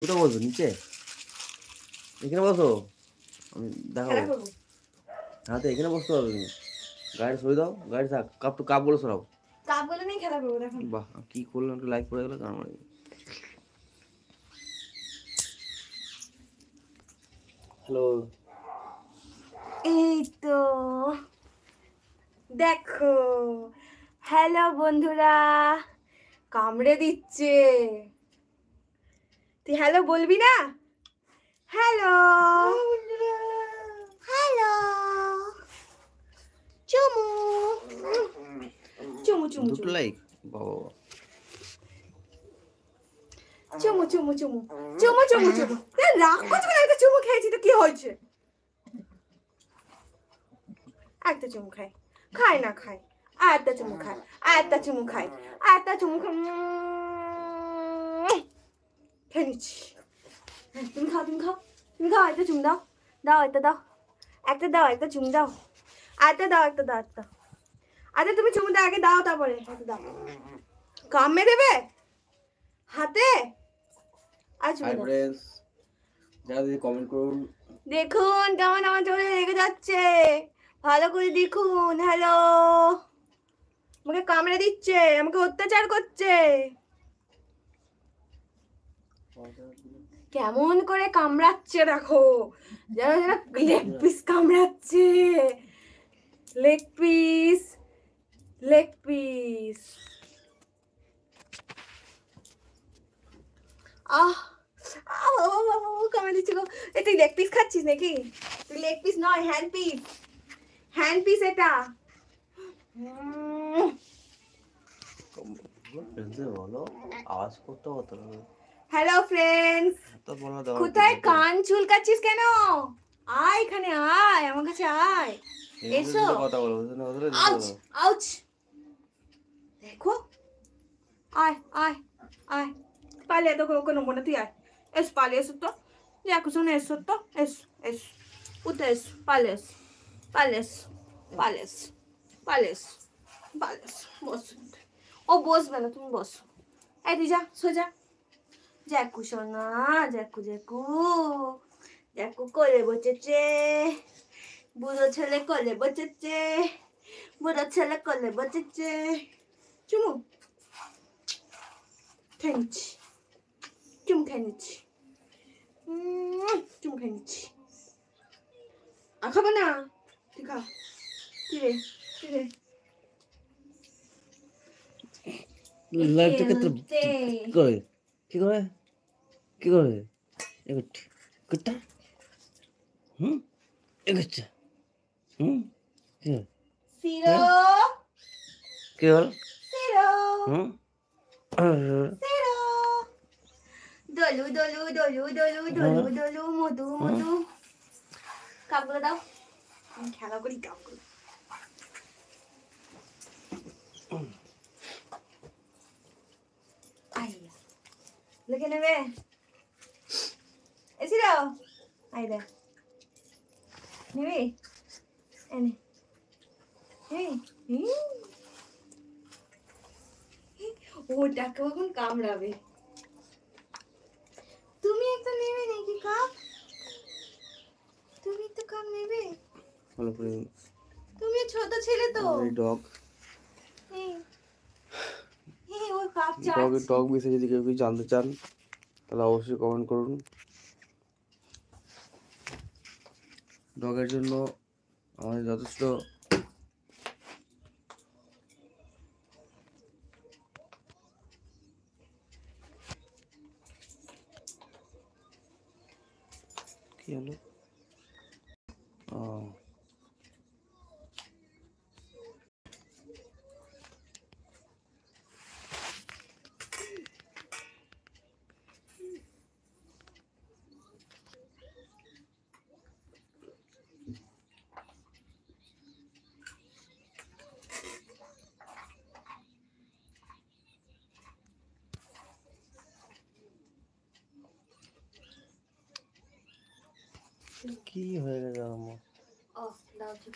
কোথায় বসো? নিচে? এখানে বসো, আমি দেখাবো। হাতে এখানে বসতে পারবে তুমি। গাড়ি সরিয়ে দাও, গাড়ি থাক, কাপগুলো সরাও। কাপগুলো নিয়ে খেলা করবো দেখো। বাহ, কি করলাম, একটু লাইক করে গেলো কারণ হ্যালো। এই তো দেখো, হ্যালো বন্ধুরা, কামড়ে দিচ্ছে। তুই হ্যালো বলবি না? হ্যালো হ্যালো চুমু চুমু চুমু দুটো লাইক, বাবা চুমু চুমু চুমু চুমু চুমু চুমু। রাগ করছো না? একটা চুমু খেয়েছি তো কি হয়েছে? একটা চুমু খাই, খাই না খাই, আর একটা চুমু খাই, আর একটা চুমু খাই, আর একটা চুমু খাই, খেয়ে নিচ্ছি। তুমি খাও, তুমি খাও, তুমি খাও, একটা চুমু দাও, দাও একটা দাও, একটা দাও, একটা চুমু দাও, একটা দাও, একটা দাও, একটা। আচ্ছা তুমি চুমু দাও আগে, দাও তারপরে একটা দাও। কামড়ে দেবে হাতে। আর চুমু দাও। যারা যদি কমেন্ট করুন, দেখুন কেমন আমার চোখে লেগে যাচ্ছে, ভালো করে দেখুন। হ্যালো, আমাকে কামড়ে দিচ্ছে, আমাকে অত্যাচার করছে। কেমন করে কামড়াচ্ছে দেখো, যেন যেন লেগ পিস কামড়াচ্ছে, লেগ পিস, লেগ পিস। আহ কামড়ে দিচ্ছে গো। এই তুই লেগ পিস খাচ্ছিস নাকি? তুই লেগ পিস নয়, হ্যান্ড পিস, হ্যান্ড পিস এটা। বলো, আওয়াজ করতে হতো। হ্যালো ফ্রেন্ডস, কোথায় কান চুলকাচ্ছিস কেন? আয় এখানে, আয় আমার কাছে আয়, এসো। কথা বলো। আউচ আউচ, দেখো, আয় আয় আয়, পালিয়ে তো ওকে নেবো না, তুই আয়, এস পালিয়ে এসো তো, দেখো শোনো, এসো তো, এস এস, উঠে এস, পালিয়ে এস, পালিয়ে এস, পালিয়ে এস, পালিয়ে এস, পালিয়ে এস, বস। ও বসবে না, তুমি বসো। এই তুই যা, সোজা। জ্যাকু সোনা, জ্যাকু জ্যাকু, জ্যাকু কোলে বসেছে, বুড়ো ছেলে কোলে বসেছে, বুড়ো ছেলে কোলে বসেছে। চুমু খেয়ে নিচ্ছি, চুমু খেয়ে নিচ্ছি, চুমু খেয়ে নিচ্ছি। আর খাবো না, তুই খা। কি রে, কি রে, লাইভটা ক্ষেত্রে কি করে, কি করে, কি করে কুত্তা, এগোচ্ছে, কি সিরো, কি হল, সিরো, সিরো, দলু দলু দলু দলু দলু দলু, মধু মধু। কাপগুলো দাও, আমি খেলা করি কাপগুলো। আইয়া লিখে নেবে, এসিল আই দে নিবি, এনে নিবি। ওটাকে এখন কামড়াবে। তুমি একটা নেবে নাকি কাপ? তুমি তো কাপ নেবে, ভালো করে। তুমি ছোট ছেলে তো। ডগ, ওর কাপ চাচ্ছে। ডগ বিষয়ে যদি কেউ কিছু জানতে চান তাহলে অবশ্যই কমেন্ট করুন। ডগের জন্য আমাদের যথেষ্ট কি হলো, কি হয়ে গেছে আমার? ও দাও ঠিক।